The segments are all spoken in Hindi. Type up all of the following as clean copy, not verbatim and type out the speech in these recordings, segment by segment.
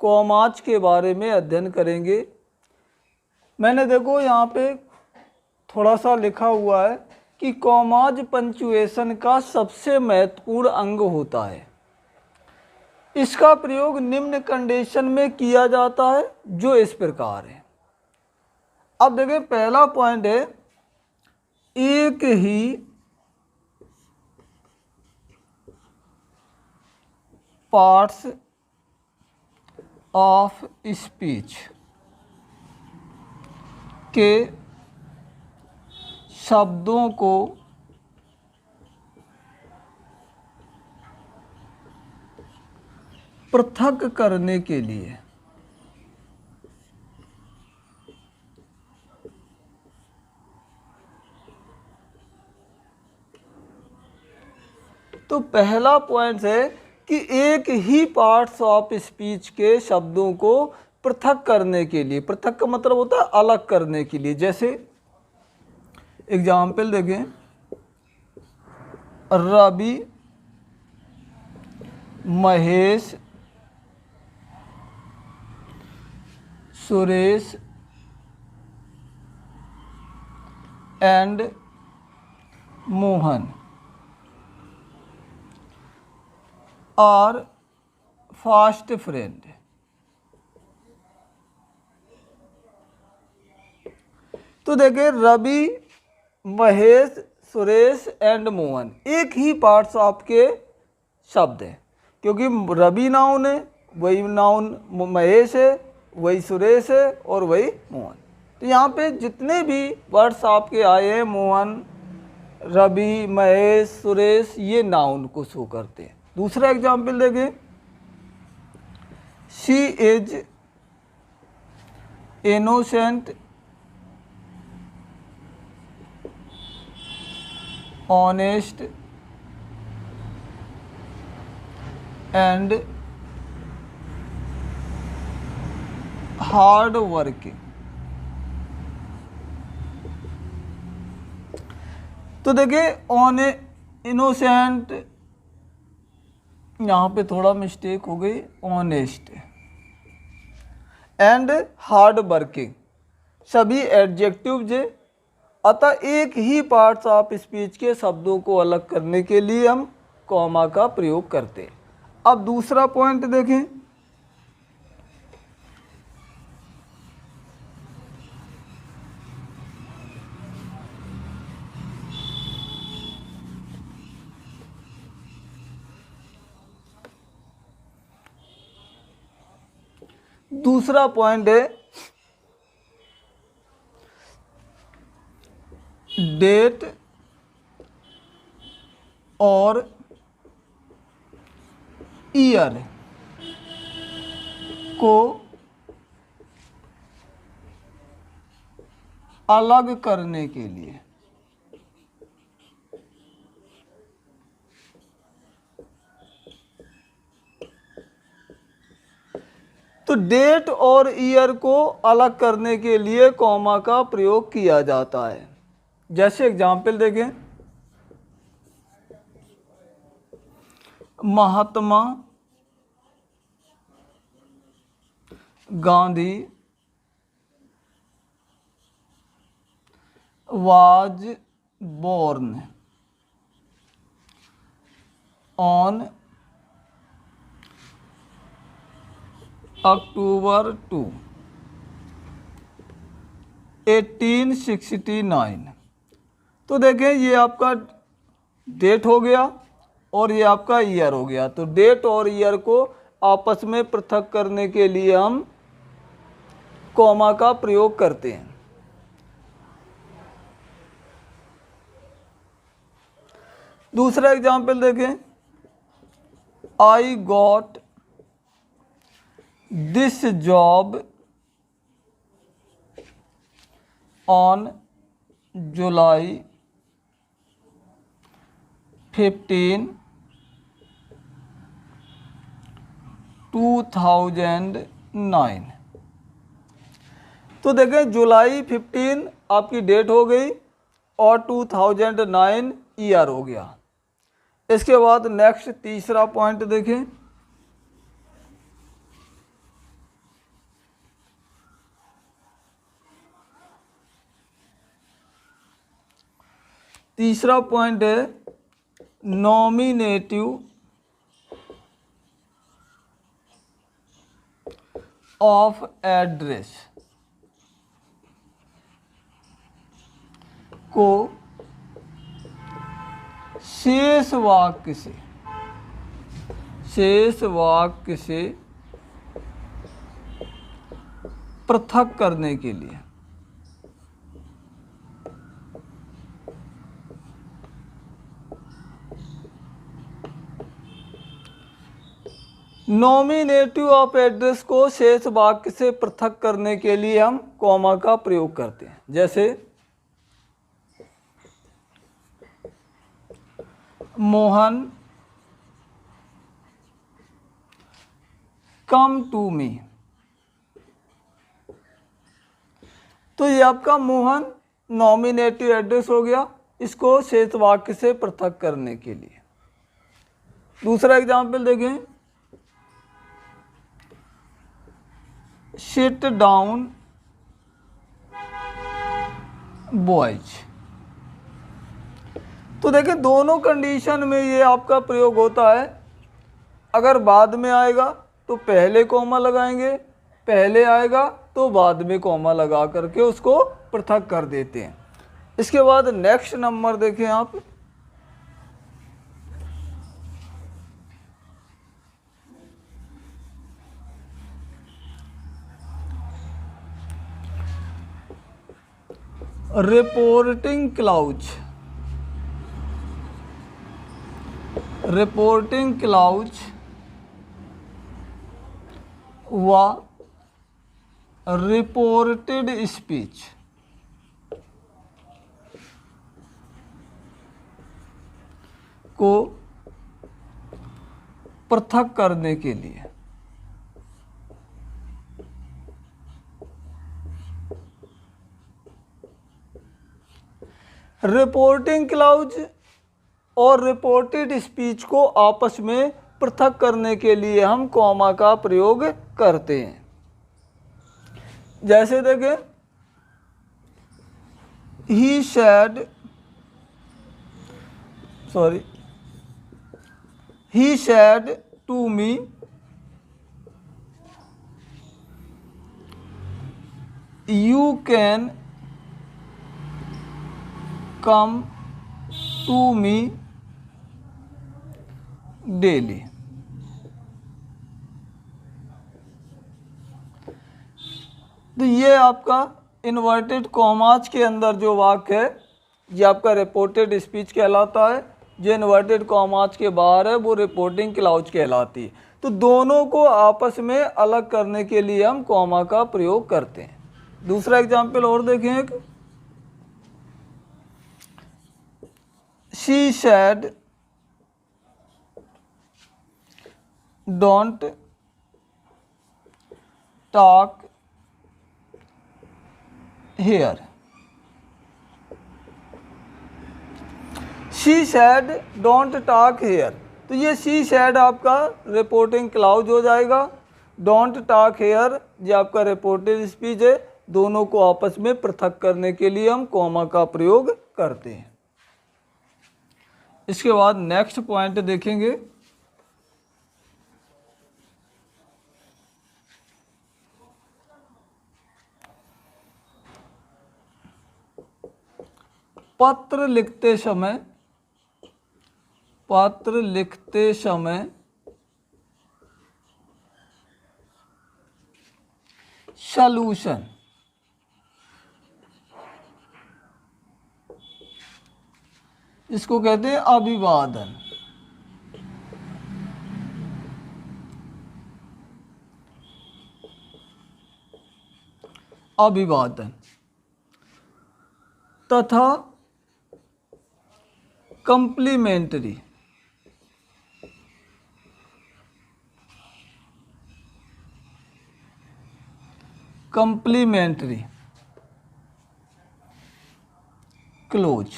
कॉमाज के बारे में अध्ययन करेंगे। मैंने देखो यहाँ पे थोड़ा सा लिखा हुआ है कि कॉमाज पंक्चुएशन का सबसे महत्वपूर्ण अंग होता है। इसका प्रयोग निम्न कंडीशन में किया जाता है जो इस प्रकार है। अब देखिए पहला पॉइंट है, एक ही पार्ट्स ऑफ स्पीच के शब्दों को पृथक करने के लिए तो पहला पॉइंट है कि एक ही पार्ट्स ऑफ स्पीच के शब्दों को पृथक करने के लिए, पृथक का मतलब होता है अलग करने के लिए। जैसे एग्जाम्पल देखें, Ravi, Mahesh, Suresh and Mohan are fast friend. तो देखिए रवि, महेश, सुरेश एंड मोहन एक ही पार्ट्स ऑफ के शब्द हैं, क्योंकि रवि नाउन है, वही नाउन महेश है, वही सुरेश है और वही मोहन। तो यहाँ पे जितने भी वर्ड्स आपके आए हैं, मोहन, रवि, महेश, सुरेश, ये नाउन को शो करते हैं। दूसरा एग्जाम्पल देखें, she is innocent, honest and hard working. तो देखिए ऑन इनोसेंट, यहाँ पे थोड़ा मिस्टेक हो गई, ऑनेस्ट एंड हार्ड वर्किंग सभी एडजेक्टिव्स है। अतः एक ही पार्ट्स ऑफ स्पीच के शब्दों को अलग करने के लिए हम कॉमा का प्रयोग करते हैं। अब दूसरा पॉइंट देखें, दूसरा पॉइंट है डेट और ईयर को अलग करने के लिए तो डेट और ईयर को अलग करने के लिए कॉमा का प्रयोग किया जाता है। जैसे एग्जाम्पल देखें, Mahatma Gandhi was born on October 2, 1869। तो देखें ये आपका डेट हो गया और ये आपका ईयर हो गया। तो डेट और ईयर को आपस में पृथक करने के लिए हम कॉमा का प्रयोग करते हैं। दूसरा एग्जाम्पल देखें, I got this job on July 15, 2009। तो देखें जुलाई 15 आपकी डेट हो गई और 2009 ईयर हो गया। इसके बाद नेक्स्ट तीसरा पॉइंट देखें, तीसरा पॉइंट है नॉमिनेटिव ऑफ एड्रेस को शेष वाक्य से पृथक करने के लिए नॉमिनेटिव ऑफ एड्रेस को शेष वाक्य से पृथक करने के लिए हम कॉमा का प्रयोग करते हैं। जैसे मोहन कम टू मी, तो ये आपका मोहन नॉमिनेटिव एड्रेस हो गया, इसको शेष वाक्य से पृथक करने के लिए। दूसरा एग्जाम्पल देखें, सिट डाउन बॉयज। तो देखिए दोनों कंडीशन में ये आपका प्रयोग होता है। अगर बाद में आएगा तो पहले कॉमा लगाएंगे, पहले आएगा तो बाद में कॉमा लगा करके उसको पृथक कर देते हैं। इसके बाद नेक्स्ट नंबर देखें आप, रिपोर्टिंग क्लाउज। व रिपोर्टेड स्पीच को पृथक करने के लिए रिपोर्टिंग क्लाउज और रिपोर्टेड स्पीच को आपस में पृथक करने के लिए हम कॉमा का प्रयोग करते हैं। जैसे देखें, he said to me you can come to me daily. तो ये आपका इन्वर्टेड कॉमास के अंदर जो वाक्य है ये आपका रिपोर्टेड स्पीच कहलाता है, जो इन्वर्टेड कॉमास के बाहर है वो रिपोर्टिंग क्लाउज कहलाती है। तो दोनों को आपस में अलग करने के लिए हम कॉमा का प्रयोग करते हैं। दूसरा एग्जाम्पल और देखें, एक she said don't talk here. She said don't talk here, तो ये शी सैड आपका रिपोर्टिंग क्लाउज हो जाएगा, डोंट टॉक हेयर ये आपका रिपोर्टेड स्पीच है। दोनों को आपस में पृथक करने के लिए हम कॉमा का प्रयोग करते हैं। इसके बाद नेक्स्ट पॉइंट देखेंगे, पत्र लिखते समय सॉल्यूशन इसको कहते हैं अभिवादन। तथा कंप्लीमेंट्री क्लोज।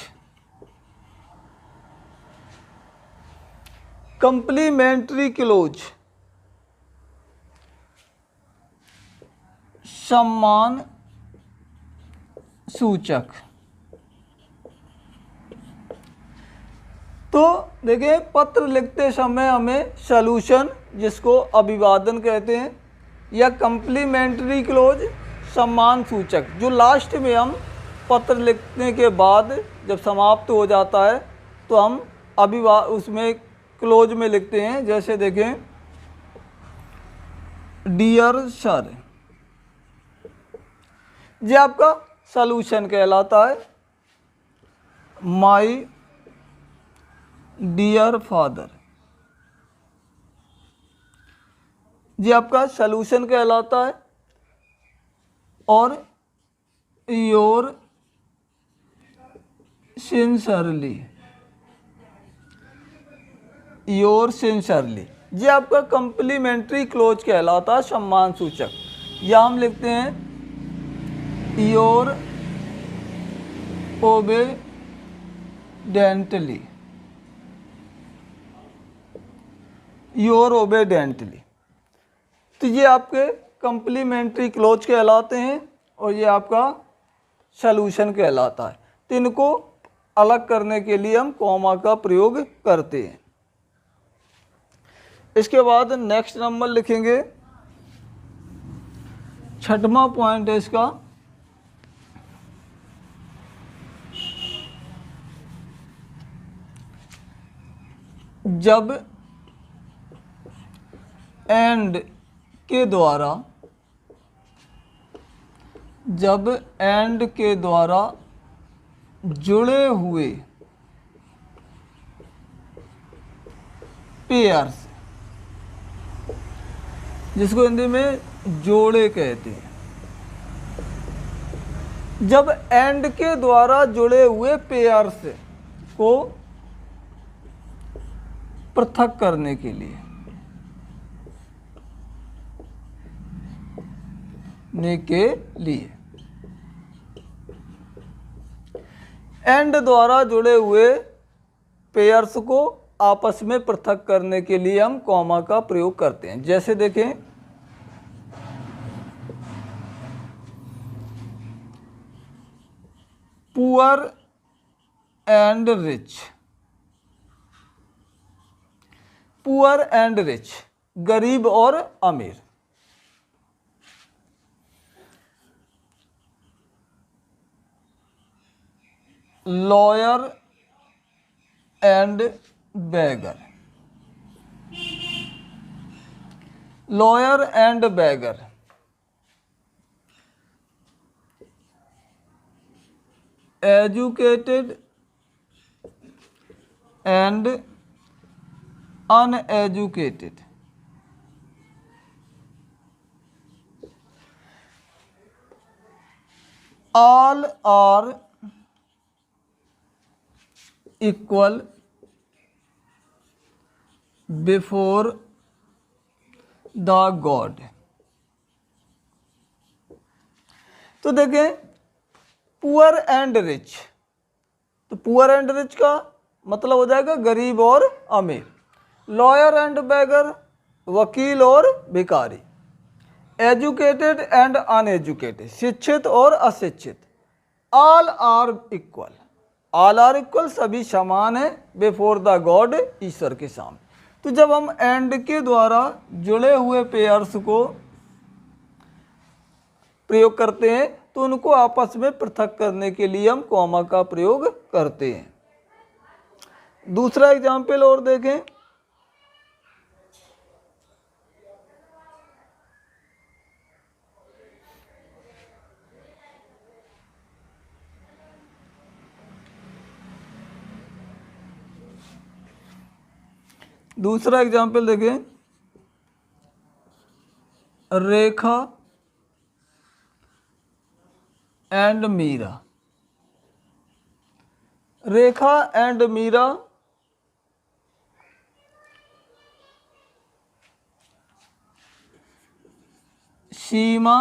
कंप्लीमेंट्री क्लोज सम्मान सूचक तो देखिए पत्र लिखते समय हमें सॉल्यूशन, जिसको अभिवादन कहते हैं, या कंप्लीमेंट्री क्लोज, सम्मान सूचक, जो लास्ट में हम पत्र लिखने के बाद जब समाप्त हो जाता है तो हम उसमें क्लोज में लिखते हैं। जैसे देखें डियर सर, ये आपका सॉल्यूशन कहलाता है। माय डियर फादर, ये आपका सॉल्यूशन कहलाता है। और योर सिंसियरली, योर सिंसियरली, ये आपका कंप्लीमेंट्री क्लोज कहलाता है, सम्मान सूचक। या हम लिखते हैं योर ओबेडेंटली, योर ओबेडेंटली। तो ये आपके कंप्लीमेंट्री क्लोज कहलाते हैं और ये आपका सॉल्यूशन कहलाता है। तो इनको अलग करने के लिए हम कॉमा का प्रयोग करते हैं। इसके बाद नेक्स्ट नंबर लिखेंगे, छठवां पॉइंट है इसका, जब एंड के द्वारा, जब एंड के द्वारा जुड़े हुए पेयर्स, जिसको हिंदी में जोड़े कहते हैं, जब एंड के द्वारा जुड़े हुए पेयर्स को पृथक करने के लिए, एंड द्वारा जुड़े हुए पेयर्स को आपस में पृथक करने के लिए हम कॉमा का प्रयोग करते हैं। जैसे देखें poor and rich, poor and rich, गरीब और अमीर। Lawyer and beggar, lawyer and beggar, educated and uneducated, all are equal before the God। तो देखें पुअर एंड रिच, तो पुअर एंड रिच का मतलब हो जाएगा गरीब और अमीर। लॉयर एंड बेगर, वकील और भिखारी। एजुकेटेड एंड अनएजुकेटेड, शिक्षित और अशिक्षित। All are equal, all are equal, सभी समान है बिफोर द गॉड, ईश्वर के सामने। तो जब हम एंड के द्वारा जुड़े हुए पेयर्स को प्रयोग करते हैं तो उनको आपस में पृथक करने के लिए हम कॉमा का प्रयोग करते हैं। दूसरा एग्जाम्पल और देखें, दूसरा एग्जाम्पल देखें, Rekha and Meera. Rekha and Meera Seema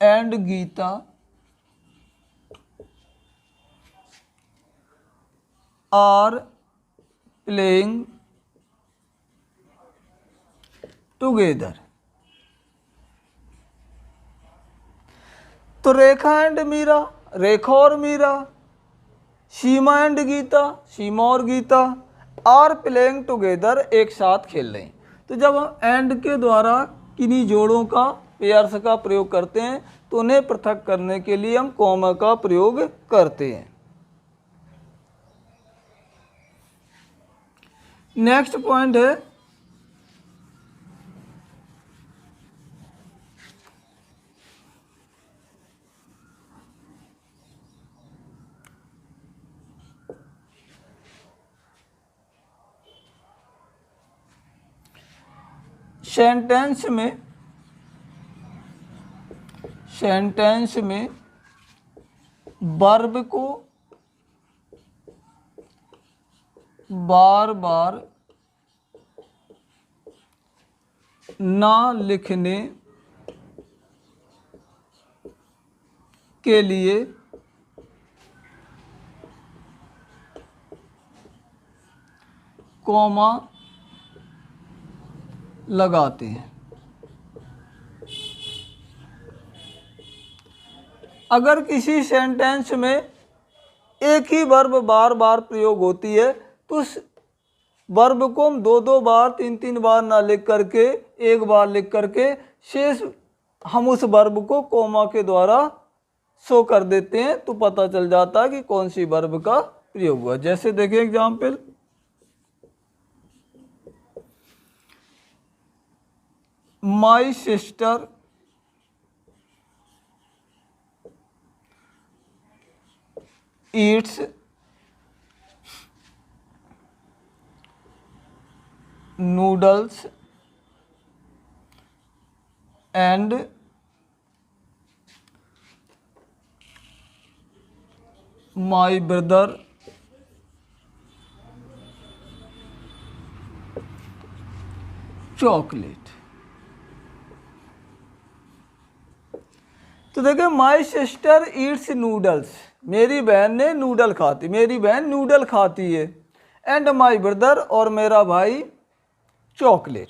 and Geeta are playing together. तो रेखा एंड मीरा, रेखा और मीरा सीमा एंड गीता, सीमा और गीता आर प्लेइंग टुगेदर, एक साथ खेल रहे हैं। तो जब हम एंड के द्वारा किन्हीं जोड़ों का, पेयर्स का प्रयोग करते हैं तो उन्हें पृथक करने के लिए हम कॉमा का प्रयोग करते हैं। नेक्स्ट पॉइंट है सेंटेंस में वर्ब को बार बार ना लिखने के लिए कॉमा लगाते हैं। अगर किसी सेंटेंस में एक ही वर्ब बार बार प्रयोग होती है तो उस वर्ब को हम दो दो बार, तीन तीन बार ना लिख करके एक बार लिख करके शेष हम उस वर्ब को कॉमा के द्वारा शो कर देते हैं, तो पता चल जाता है कि कौन सी वर्ब का प्रयोग हुआ। जैसे देखिए example, my sister Yeats noodles and my brother chocolate. तो देखिए माई सिस्टर ईट्स नूडल्स, मेरी बहन ने नूडल खाती, मेरी बहन नूडल खाती है। एंड माई ब्रदर, और मेरा भाई चॉकलेट।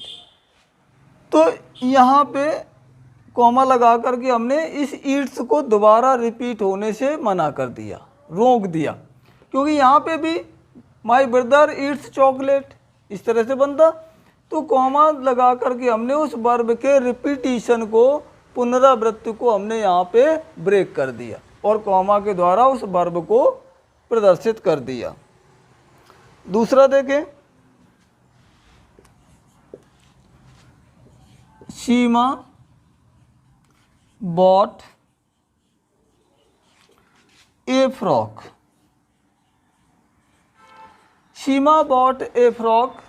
तो यहाँ पे कॉमा लगा करके हमने इस ईट्स को दोबारा रिपीट होने से मना कर दिया, रोक दिया, क्योंकि यहाँ पे भी माई ब्रदर ईट्स चॉकलेट इस तरह से बनता। तो कॉमा लगा करके हमने उस वर्ब के रिपीटिशन को, पुनरावृत्ति को हमने यहाँ पे ब्रेक कर दिया और कॉमा के द्वारा उस वर्ब को प्रदर्शित कर दिया। दूसरा देखें, Seema bought a frock. Seema bought a frock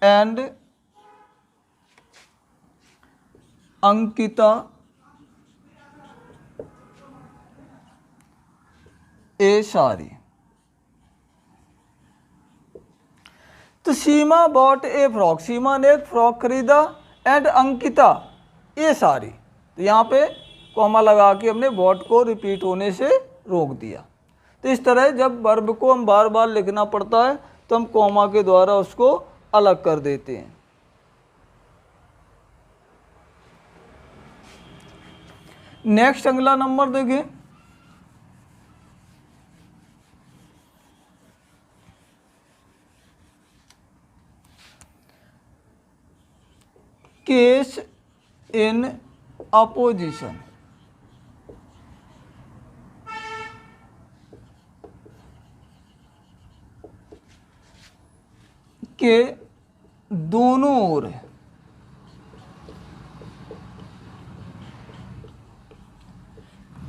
and Ankita a sari. तो सीमा बॉट ए फ्रॉक, सीमा ने एक फ्रॉक खरीदा, एंड अंकिता ए साड़ी। तो यहाँ पे कॉमा लगा के हमने बॉट को रिपीट होने से रोक दिया। तो इस तरह जब वर्ब को हम बार बार लिखना पड़ता है तो हम कॉमा के द्वारा उसको अलग कर देते हैं। नेक्स्ट अगला नंबर देखिए, केस इन अपोजिशन। के दोनों ओर,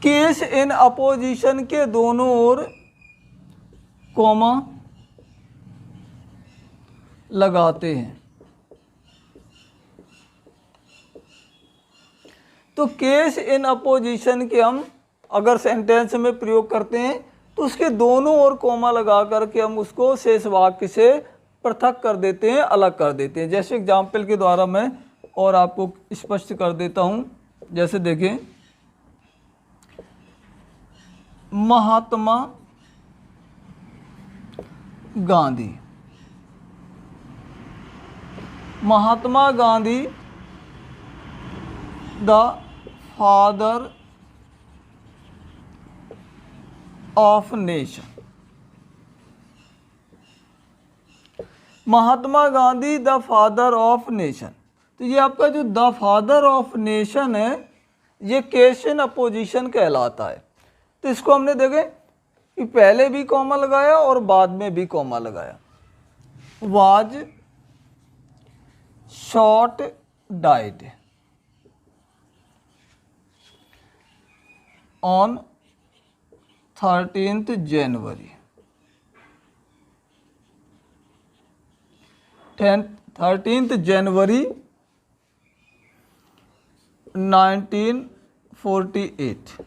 केस इन अपोजिशन के दोनों ओर कॉमा लगाते हैं। तो केस इन अपोजिशन के हम अगर सेंटेंस में प्रयोग करते हैं तो उसके दोनों ओर कॉमा लगा करके हम उसको शेष वाक्य से पृथक कर देते हैं, अलग कर देते हैं। जैसे एग्जाम्पल के द्वारा मैं और आपको स्पष्ट कर देता हूं। जैसे देखें, Mahatma Gandhi, Mahatma Gandhi the father of nation. Mahatma Gandhi the father of nation. तो ये आपका जो द फादर ऑफ नेशन है ये क्वेश्चन अपोजिशन कहलाता है। तो इसको हमने देखे कि पहले भी कॉमा लगाया और बाद में भी कॉमा लगाया। Was shot died on 13th January 13th January 1948।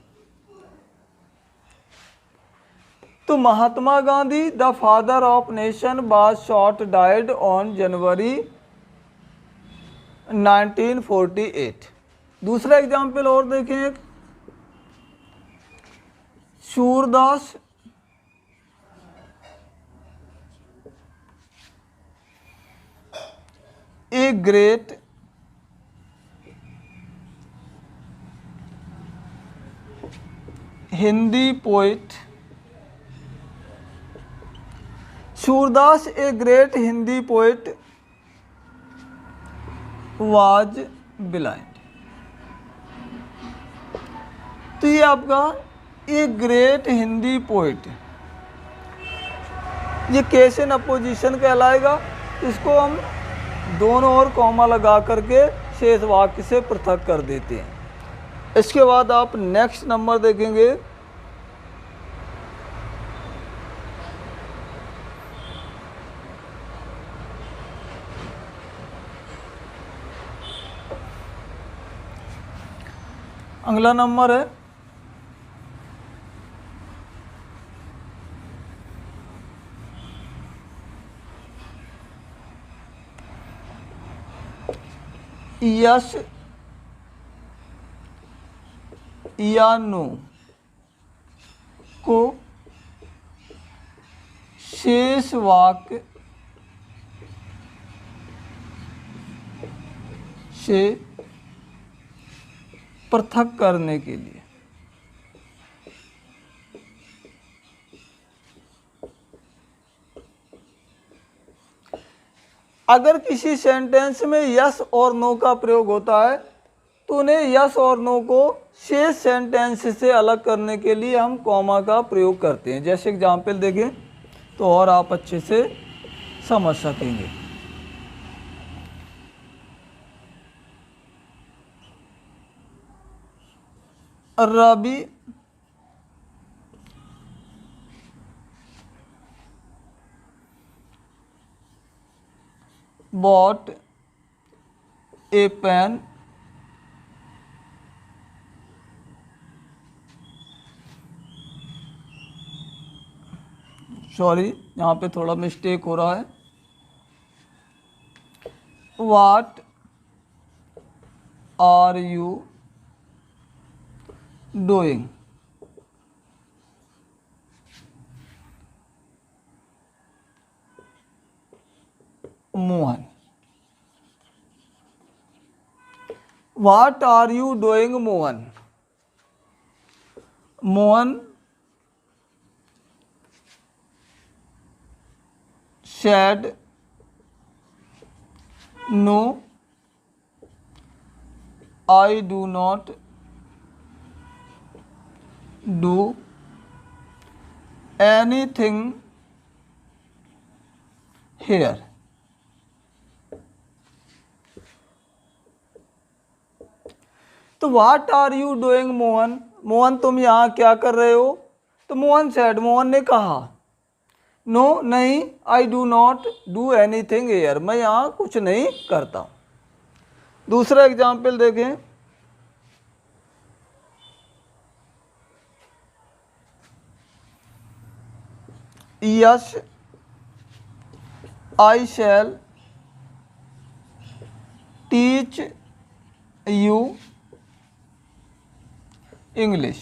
तो Mahatma Gandhi the father of nation was shot died on January 1948। दूसरा एग्जाम्पल और देखें, एक Surdas a great Hindi poet. Surdas a great Hindi poet was blind. तो ये आपका ए ग्रेट हिंदी पोइट ये क्वेश्चन अपोजिशन कहलाएगा। इसको हम दोनों ओर कॉमा लगा करके शेष वाक्य से पृथक कर देते हैं। इसके बाद आप नेक्स्ट नंबर देखेंगे, अगला नंबर है यस या नो को शेष वाक्य से पृथक करने के लिए अगर किसी सेंटेंस में यस और नो का प्रयोग होता है तो उन्हें यस और नो को शेष सेंटेंस से अलग करने के लिए हम कॉमा का प्रयोग करते हैं। जैसे एग्जाम्पल देखें तो और आप अच्छे से समझ सकेंगे। Ravi bought a pen sorry यहाँ पे थोड़ा मिस्टेक हो रहा है। What are you doing? Mohan. What are you doing, Mohan? Mohan said no, I do not do anything here. तो what are you doing Mohan, Mohan तुम यहाँ क्या कर रहे हो? तो मोहन सेड मोहन ने कहा, नो नहीं, I do not do anything here, मैं यहाँ कुछ नहीं करता। दूसरा एग्जाम्पल देखें, yes I shall teach you English.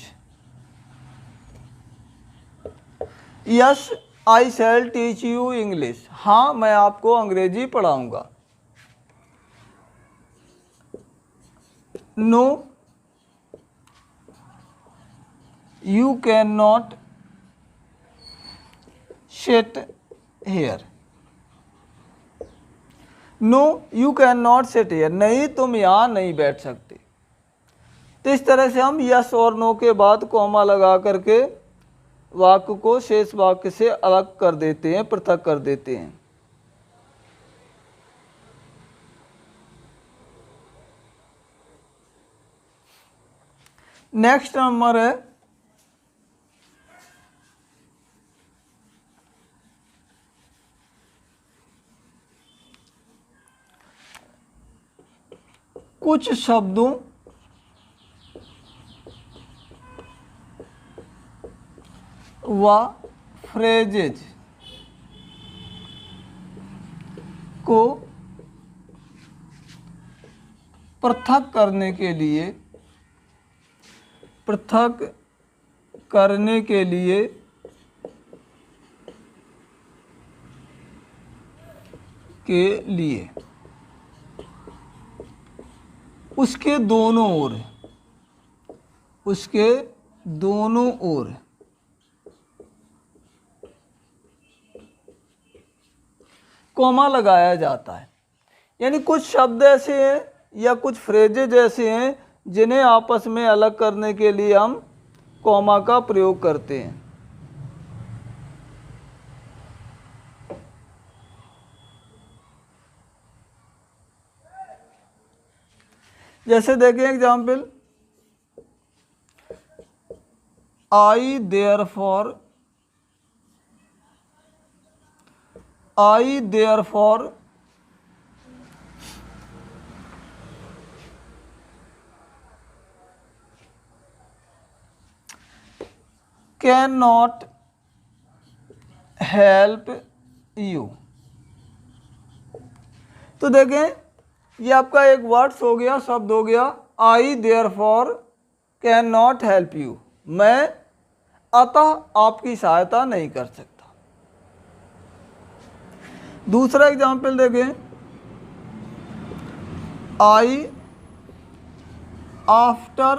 Yes I shall teach you English, हाँ मैं आपको अंग्रेजी पढ़ाऊंगा। No you can not sit here, no you can not sit here, नहीं तुम यहाँ नहीं बैठ सकते। तो इस तरह से हम यस और नो के बाद कॉमा लगा करके वाक्य को शेष वाक्य से अलग कर देते हैं, पृथक कर देते हैं। नेक्स्ट नंबर है कुछ शब्दों व फ्रेजेज को पृथक करने के लिए उसके दोनों ओर कॉमा लगाया जाता है। यानी कुछ शब्द ऐसे हैं या कुछ फ्रेजेज ऐसे हैं जिन्हें आपस में अलग करने के लिए हम कॉमा का प्रयोग करते हैं। जैसे देखें example, I therefore can not help you. तो देखें ये आपका एक वर्ड्स हो गया, शब्द हो गया, I therefore can not help you, मैं अतः आपकी सहायता नहीं कर सकता। दूसरा एग्जाम्पल देखें, I after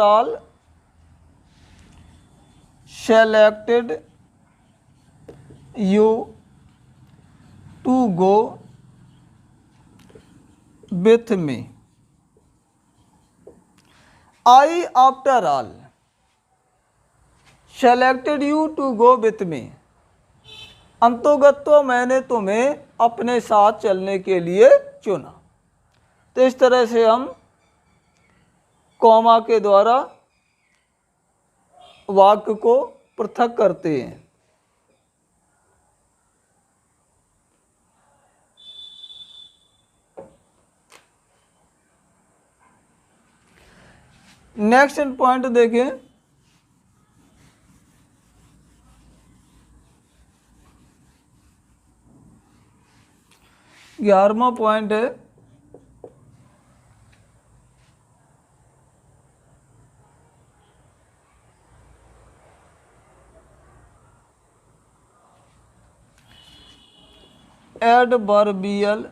all selected you to go with me. I after all selected you to go with me, अंतोगत तो मैंने तुम्हें अपने साथ चलने के लिए चुना। तो इस तरह से हम कॉमा के द्वारा वाक्य को पृथक करते हैं। नेक्स्ट पॉइंट देखें, 11वां पॉइंट है एडवर्बियल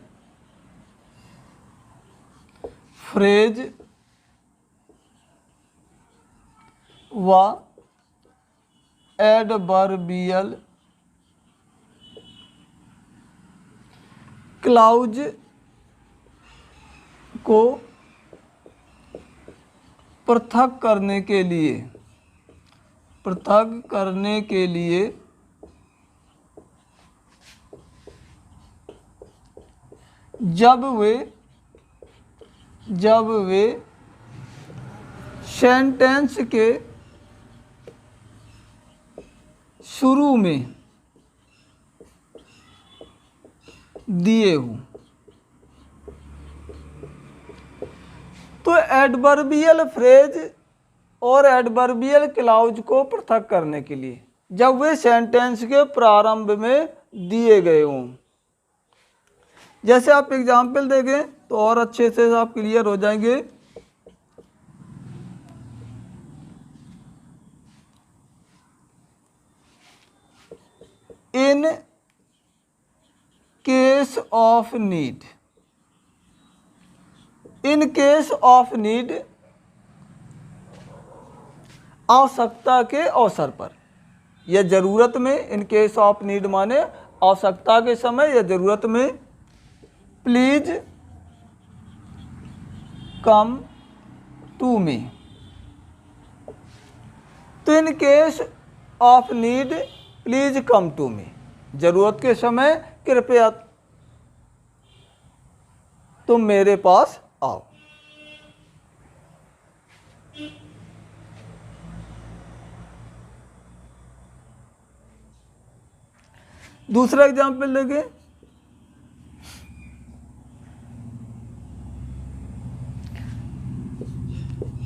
फ्रेज व एडवर्बियल क्लाउज को पृथक करने के लिए जब वे सेंटेंस के शुरू में दिए हों। तो एडवर्बियल फ्रेज और एडवर्बियल क्लाउज को पृथक करने के लिए जब वे सेंटेंस के प्रारंभ में दिए गए हों। जैसे आप एग्जाम्पल देखें तो और अच्छे से आप क्लियर हो जाएंगे। इन केस ऑफ नीड, आवश्यकता के अवसर पर या ज़रूरत में, इन केस ऑफ नीड माने आवश्यकता के समय या ज़रूरत में, प्लीज कम टू मी। तो in case of need please come to me, ज़रूरत के समय कृपया तुम मेरे पास आओ। दूसरा एग्जाम्पल देखें,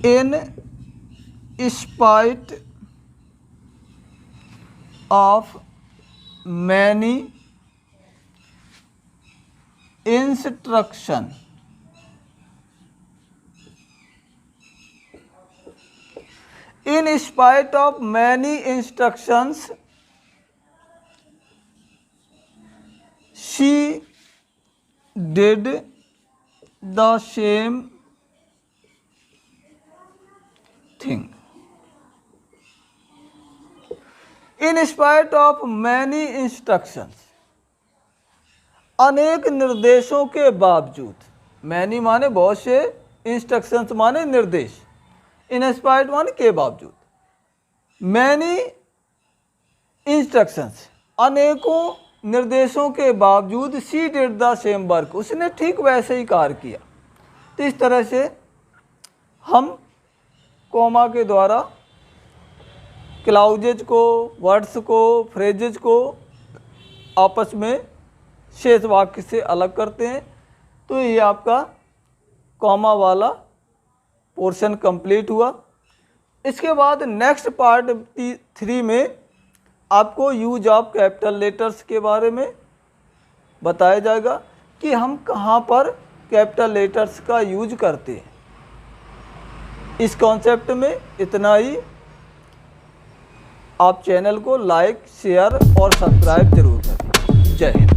in spite of many instruction, in spite of many instructions she did the same thing. In spite of many instructions, अनेक निर्देशों के बावजूद, मैनी माने बहुत से, इंस्ट्रक्शंस माने निर्देश, इन स्पाइट माने के बावजूद, मैनी इंस्ट्रक्शंस अनेकों निर्देशों के बावजूद सी डिड द सेम वर्क, उसने ठीक वैसे ही कार्य किया। तो इस तरह से हम कॉमा के द्वारा क्लाउजेज को, वर्ड्स को, फ्रेजेज को आपस में शेष वाक्य से अलग करते हैं। तो ये आपका कॉमा वाला पोर्शन कंप्लीट हुआ। इसके बाद नेक्स्ट पार्ट 3 में आपको यूज ऑफ कैपिटल लेटर्स के बारे में बताया जाएगा कि हम कहाँ पर कैपिटल लेटर्स का यूज करते हैं। इस कॉन्सेप्ट में इतना ही। आप चैनल को लाइक, शेयर और सब्सक्राइब जरूर करें। जय हिंद।